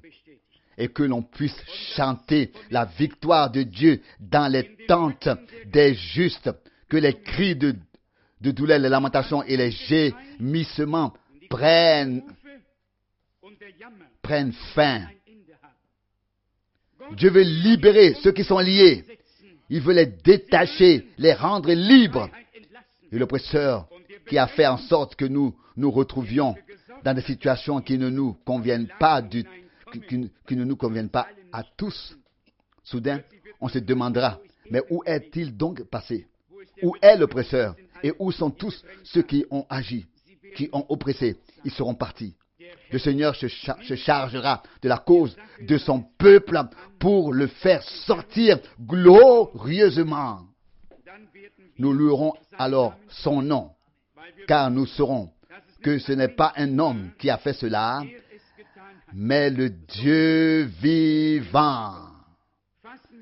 et que l'on puisse chanter la victoire de Dieu dans les tentes des justes, que les cris de douleur, les lamentations et les gémissements prennent fin. Dieu veut libérer ceux qui sont liés. Il veut les détacher, les rendre libres. Et l'oppresseur qui a fait en sorte que nous nous retrouvions dans des situations qui ne nous conviennent pas, qui ne nous conviennent pas à tous. Soudain, on se demandera, mais où est-il donc passé? Où est l'oppresseur? Et où sont tous ceux qui ont agi, qui ont oppressé? Ils seront partis. Le Seigneur se chargera de la cause de son peuple pour le faire sortir glorieusement. Nous louerons alors son nom, car nous saurons que ce n'est pas un homme qui a fait cela, mais le Dieu vivant.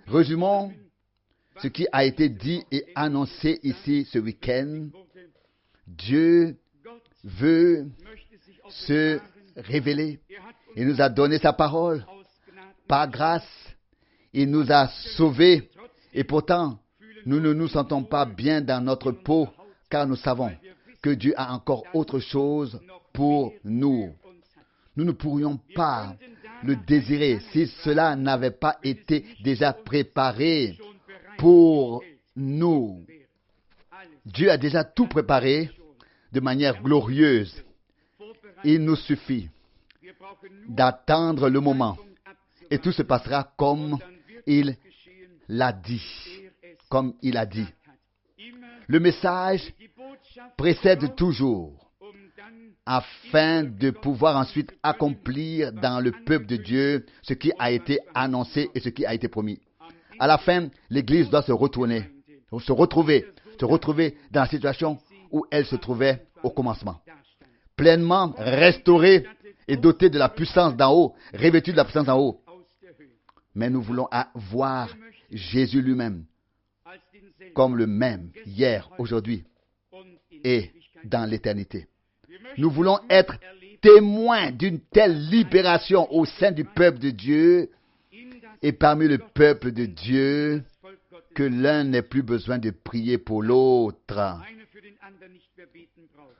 Résumons ce qui a été dit et annoncé ici ce week-end. Dieu veut se révéler. Il nous a donné sa parole. Par grâce, il nous a sauvés. Et pourtant, nous ne nous sentons pas bien dans notre peau, car nous savons que Dieu a encore autre chose pour nous. Nous ne pourrions pas le désirer si cela n'avait pas été déjà préparé pour nous. Dieu a déjà tout préparé de manière glorieuse. Il nous suffit d'attendre le moment et tout se passera comme il l'a dit. Comme il a dit. Le message précède toujours afin de pouvoir ensuite accomplir dans le peuple de Dieu ce qui a été annoncé et ce qui a été promis. À la fin, l'Église doit se retrouver dans la situation où elle se trouvait au commencement. Pleinement restaurée et dotée de la puissance d'en haut, revêtue de la puissance d'en haut. Mais nous voulons voir Jésus lui-même comme le même hier, aujourd'hui et dans l'éternité. Nous voulons être témoins d'une telle libération au sein du peuple de Dieu et parmi le peuple de Dieu que l'un n'ait plus besoin de prier pour l'autre.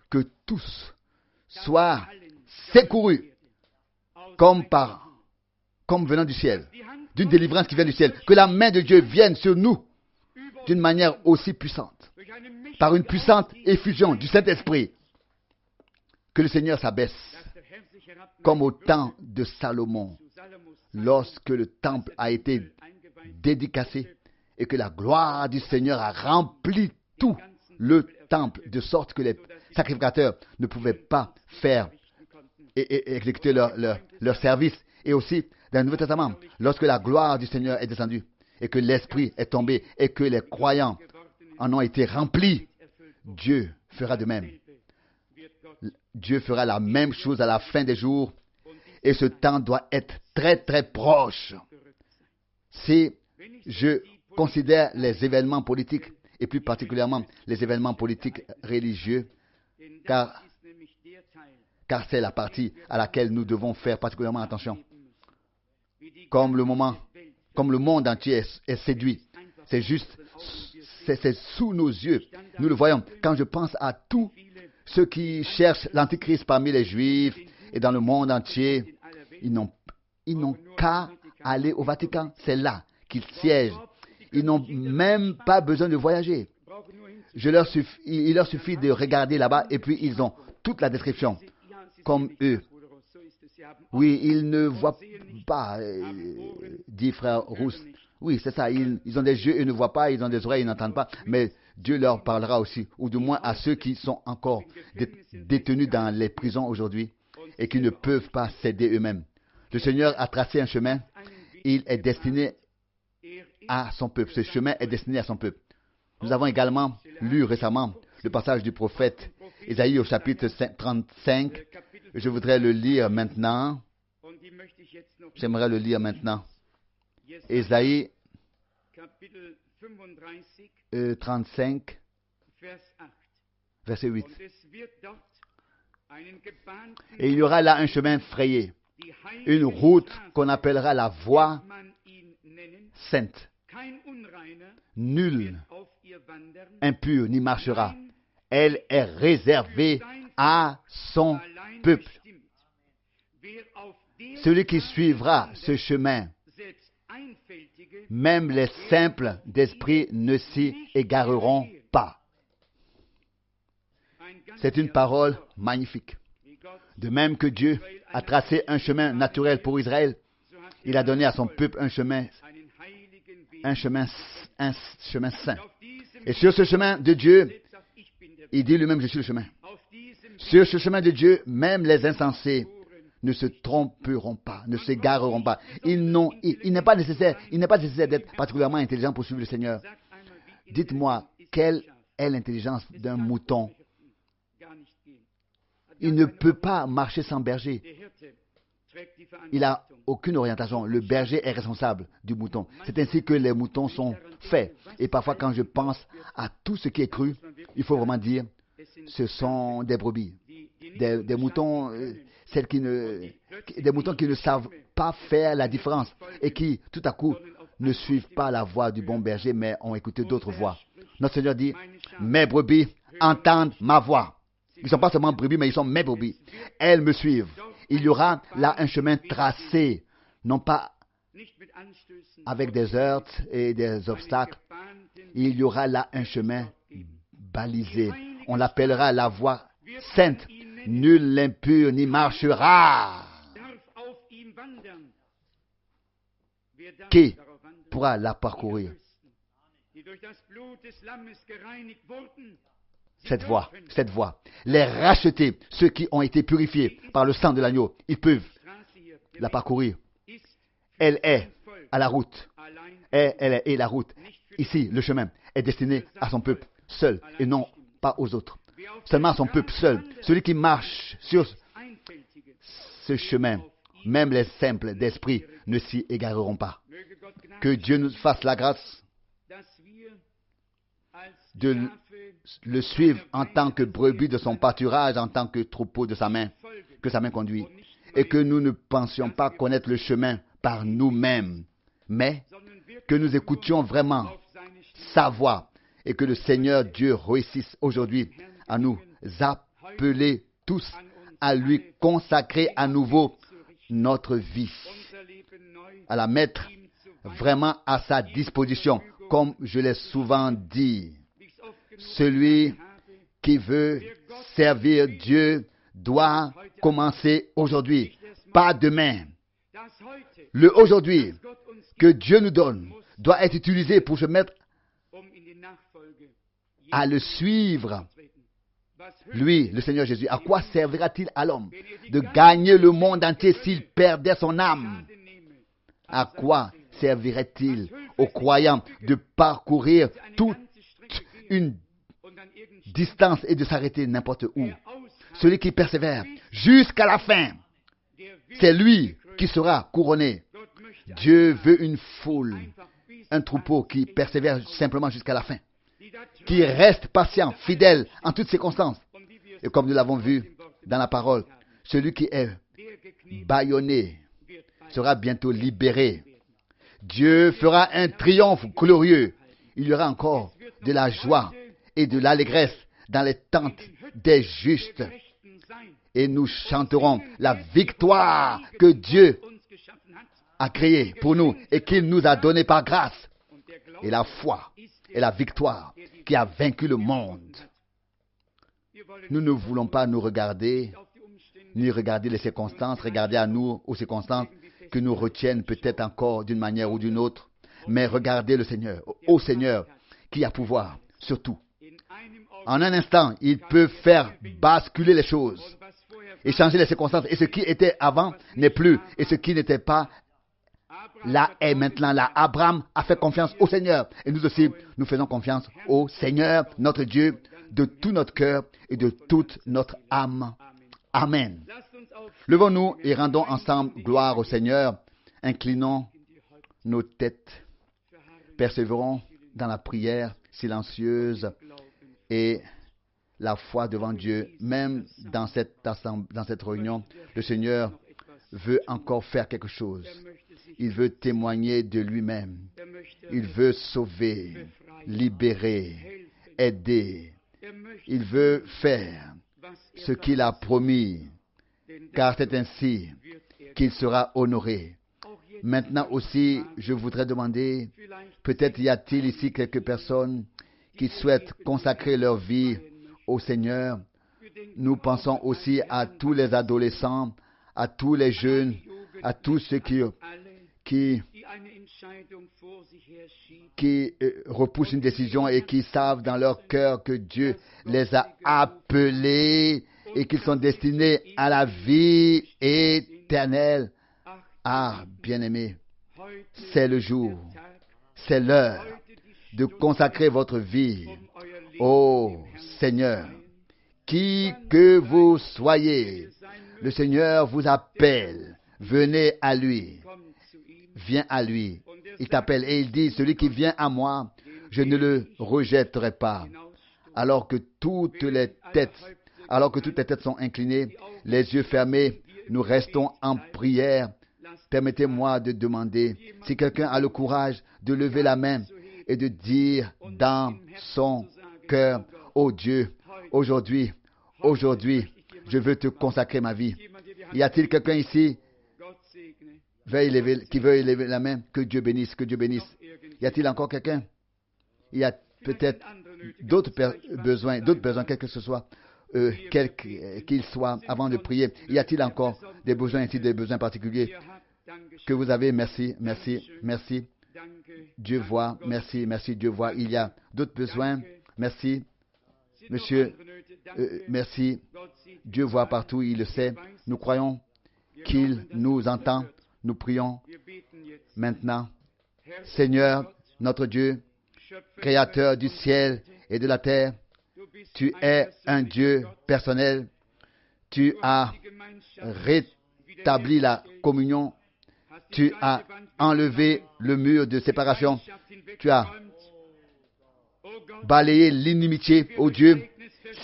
Que tous soient secourus comme venant du ciel, d'une délivrance qui vient du ciel. Que la main de Dieu vienne sur nous d'une manière aussi puissante, par une puissante effusion du Saint-Esprit. Que le Seigneur s'abaisse, comme au temps de Salomon, lorsque le temple a été dédicacé et que la gloire du Seigneur a rempli tout le temple, de sorte que les sacrificateurs ne pouvaient pas faire et exécuter leur service. Et aussi, dans le Nouveau Testament, lorsque la gloire du Seigneur est descendue et que l'Esprit est tombé et que les croyants en ont été remplis, Dieu fera de même. Dieu fera la même chose à la fin des jours et ce temps doit être très très proche. Si je considère les événements politiques et plus particulièrement les événements politiques religieux, car c'est la partie à laquelle nous devons faire particulièrement attention. comme le monde entier est séduit. C'est juste, c'est sous nos yeux. Nous le voyons. Quand je pense à tous ceux qui cherchent l'Antichrist parmi les Juifs et dans le monde entier, ils n'ont qu'à aller au Vatican. C'est là qu'ils siègent. Ils n'ont même pas besoin de voyager. Il leur suffit de regarder là-bas et puis ils ont toute la description, comme eux. Oui, ils ne voient pas, dit frère Rousse. Oui, c'est ça, ils ont des yeux et ne voient pas, ils ont des oreilles et n'entendent pas, mais Dieu leur parlera aussi, ou du moins à ceux qui sont encore détenus dans les prisons aujourd'hui et qui ne peuvent pas s'aider eux-mêmes. Le Seigneur a tracé un chemin, il est destiné à son peuple, ce chemin est destiné à son peuple. Nous avons également lu récemment le passage du prophète Ésaïe au chapitre 35. Je voudrais le lire maintenant. J'aimerais le lire maintenant. Ésaïe 35, verset 8. Et il y aura là un chemin frayé, une route qu'on appellera la voie sainte. Nul impur n'y marchera. Elle est réservée à son peuple. Celui qui suivra ce chemin, même les simples d'esprit ne s'y égareront pas. C'est une parole magnifique. De même que Dieu a tracé un chemin naturel pour Israël, il a donné à son peuple un chemin saint. Et sur ce chemin de Dieu, il dit lui-même, je suis le chemin. Sur ce chemin de Dieu, même les insensés ne se tromperont pas, ne s'égareront pas. Il n'est pas nécessaire d'être particulièrement intelligent pour suivre le Seigneur. Dites-moi, quelle est l'intelligence d'un mouton? Il ne peut pas marcher sans berger. Il n'a aucune orientation. Le berger est responsable du mouton. C'est ainsi que les moutons sont faits. Et parfois, quand je pense à tout ce qui est cru, il faut vraiment dire, ce sont des brebis. Des moutons, des moutons qui ne savent pas faire la différence et qui, tout à coup, ne suivent pas la voix du bon berger, mais ont écouté d'autres voix. Notre Seigneur dit, mes brebis entendent ma voix. Ils ne sont pas seulement brebis, mais ils sont mes brebis. Elles me suivent. Il y aura là un chemin tracé, non pas avec des heurts et des obstacles. Il y aura là un chemin balisé. On l'appellera la voie sainte. Nul impur n'y marchera. Qui pourra la parcourir? Cette voie. Les rachetés, ceux qui ont été purifiés par le sang de l'agneau, ils peuvent la parcourir. Elle est à la route. Et la route, ici, le chemin, est destiné à son peuple seul et non pas aux autres. Seulement à son peuple seul. Celui qui marche sur ce chemin, même les simples d'esprit ne s'y égareront pas. Que Dieu nous fasse la grâce de le suivre en tant que brebis de son pâturage, en tant que troupeau de sa main, que sa main conduit. Et que nous ne pensions pas connaître le chemin par nous-mêmes, mais que nous écoutions vraiment sa voix et que le Seigneur Dieu réussisse aujourd'hui à nous appeler tous à lui consacrer à nouveau notre vie, à la mettre vraiment à sa disposition. Comme je l'ai souvent dit, celui qui veut servir Dieu doit commencer aujourd'hui, pas demain. Le aujourd'hui que Dieu nous donne doit être utilisé pour se mettre à le suivre. Lui, le Seigneur Jésus, à quoi servira-t-il à l'homme de gagner le monde entier s'il perdait son âme? À quoi servirait-il aux croyants de parcourir toute une distance et de s'arrêter n'importe où? Celui qui persévère jusqu'à la fin, c'est lui qui sera couronné. Dieu veut une foule, un troupeau qui persévère simplement jusqu'à la fin, qui reste patient, fidèle en toutes circonstances. Et comme nous l'avons vu dans la parole, celui qui est bâillonné sera bientôt libéré. Dieu fera un triomphe glorieux. Il y aura encore de la joie et de l'allégresse dans les tentes des justes. Et nous chanterons la victoire que Dieu a créée pour nous et qu'il nous a donnée par grâce. Et la foi est la victoire qui a vaincu le monde. Nous ne voulons pas nous regarder, ni regarder les circonstances, regarder à nous aux circonstances que nous retiennent peut-être encore d'une manière ou d'une autre, mais regarder le Seigneur, au Seigneur qui a pouvoir sur tout. En un instant, il peut faire basculer les choses et changer les circonstances. Et ce qui était avant n'est plus. Et ce qui n'était pas là est maintenant là. Abraham a fait confiance au Seigneur. Et nous aussi, nous faisons confiance au Seigneur, notre Dieu, de tout notre cœur et de toute notre âme. Amen. Levons-nous et rendons ensemble gloire au Seigneur. Inclinons nos têtes. Persévérons dans la prière silencieuse et la foi devant Dieu. Même dans cette réunion, le Seigneur veut encore faire quelque chose. Il veut témoigner de lui-même. Il veut sauver, libérer, aider. Il veut faire ce qu'il a promis, car c'est ainsi qu'il sera honoré. Maintenant aussi, je voudrais demander, peut-être y a-t-il ici quelques personnes qui souhaitent consacrer leur vie au Seigneur. Nous pensons aussi à tous les adolescents, à tous les jeunes, à tous ceux qui repoussent une décision et qui savent dans leur cœur que Dieu les a appelés et qu'ils sont destinés à la vie éternelle. Ah, bien-aimés, c'est le jour, c'est l'heure de consacrer votre vie au Seigneur. Qui que vous soyez, le Seigneur vous appelle. Venez à lui. Viens à lui. Il t'appelle et il dit, celui qui vient à moi, je ne le rejetterai pas. Alors que toutes les têtes sont inclinées, les yeux fermés, nous restons en prière. Permettez-moi de demander si quelqu'un a le courage de lever la main et de dire dans son cœur, oh Dieu, aujourd'hui, je veux te consacrer ma vie. Y a-t-il quelqu'un ici qui veut élever la main? Que Dieu bénisse, que Dieu bénisse. Y a-t-il encore quelqu'un? Il y a peut-être d'autres besoins, quel que ce soit, quel qu'il soit, avant de prier. Y a-t-il encore des besoins ici, des besoins particuliers que vous avez? Merci, merci, merci. Dieu voit, merci, merci, Dieu voit. Il y a d'autres besoins. Merci, monsieur, merci. Dieu voit partout, il le sait. Nous croyons qu'il nous entend. Nous prions maintenant. Seigneur, notre Dieu, Créateur du ciel et de la terre, tu es un Dieu personnel. Tu as rétabli la communion. Tu as enlevé le mur de séparation. Tu as balayé l'inimitié, ô Dieu.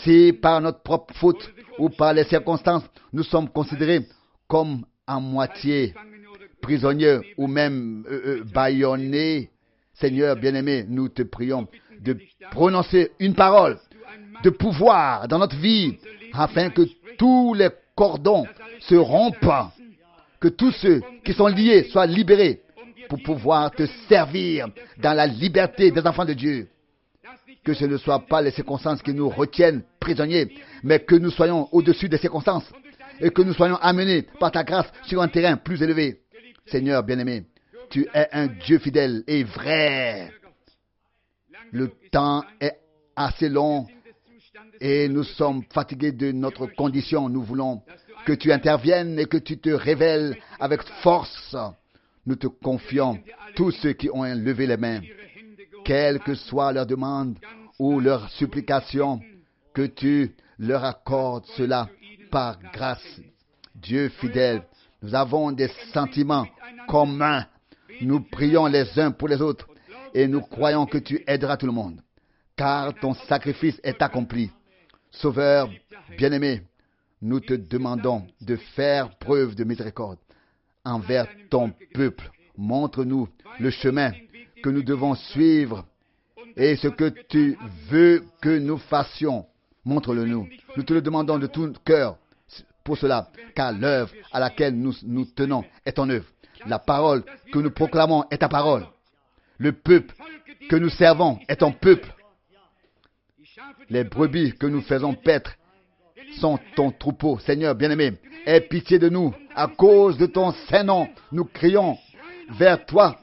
Si par notre propre faute ou par les circonstances, nous sommes considérés comme à moitié prisonniers ou même bâillonnés, Seigneur bien-aimé, nous te prions de prononcer une parole de pouvoir dans notre vie afin que tous les cordons se rompent, que tous ceux qui sont liés soient libérés pour pouvoir te servir dans la liberté des enfants de Dieu. Que ce ne soit pas les circonstances qui nous retiennent prisonniers, mais que nous soyons au-dessus des circonstances et que nous soyons amenés par ta grâce sur un terrain plus élevé. Seigneur bien-aimé, tu es un Dieu fidèle et vrai. Le temps est assez long et nous sommes fatigués de notre condition. Nous voulons que tu interviennes et que tu te révèles avec force. Nous te confions tous ceux qui ont levé les mains, quelle que soit leur demande ou leur supplication, que tu leur accordes cela par grâce. Dieu fidèle, nous avons des sentiments communs. Nous prions les uns pour les autres et nous croyons que tu aideras tout le monde, car ton sacrifice est accompli. Sauveur bien-aimé, nous te demandons de faire preuve de miséricorde envers ton peuple. Montre-nous le chemin que nous devons suivre et ce que tu veux que nous fassions. Montre-le-nous. Nous te le demandons de tout cœur pour cela, car l'œuvre à laquelle nous nous tenons est ton œuvre. La parole que nous proclamons est ta parole. Le peuple que nous servons est ton peuple. Les brebis que nous faisons paître sont ton troupeau. Seigneur bien-aimé, aie pitié de nous. À cause de ton saint nom, nous crions vers toi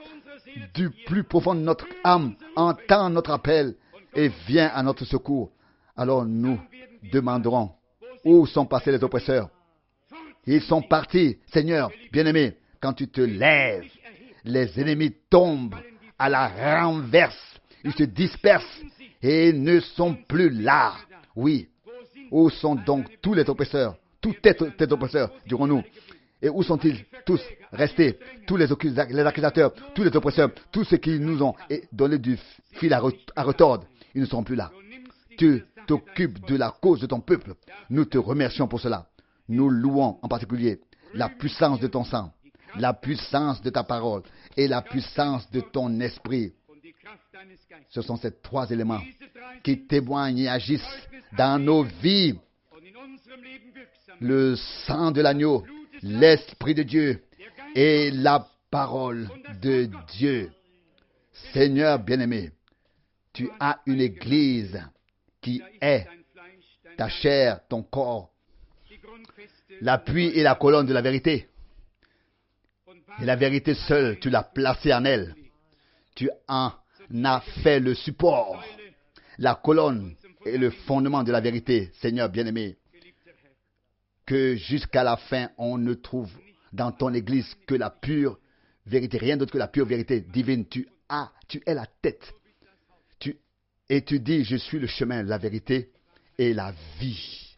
du plus profond de notre âme. Entends notre appel et viens à notre secours. Alors nous demanderons, où sont passés les oppresseurs? Ils sont partis. Seigneur bien-aimé, quand tu te lèves, les ennemis tombent à la renverse. Ils se dispersent et ne sont plus là. Oui. Où sont donc tous les oppresseurs? Tous tes oppresseurs, dirons-nous. Et où sont-ils tous restés? Tous les accusateurs, tous les oppresseurs, tous ceux qui nous ont donné du fil à retordre, ils ne seront plus là. Tu t'occupes de la cause de ton peuple. Nous te remercions pour cela. Nous louons en particulier la puissance de ton sang, la puissance de ta parole et la puissance de ton esprit. Ce sont ces trois éléments qui témoignent et agissent dans nos vies. Le sang de l'agneau, l'Esprit de Dieu et la parole de Dieu. Seigneur bien-aimé, tu as une église qui est ta chair, ton corps, l'appui et la colonne de la vérité. Et la vérité seule, tu l'as placée en elle. Tu en as fait le support, la colonne et le fondement de la vérité. Seigneur bien-aimé, que jusqu'à la fin, on ne trouve dans ton Église que la pure vérité, rien d'autre que la pure vérité divine. Tu es la tête. Et tu dis, je suis le chemin, la vérité et la vie.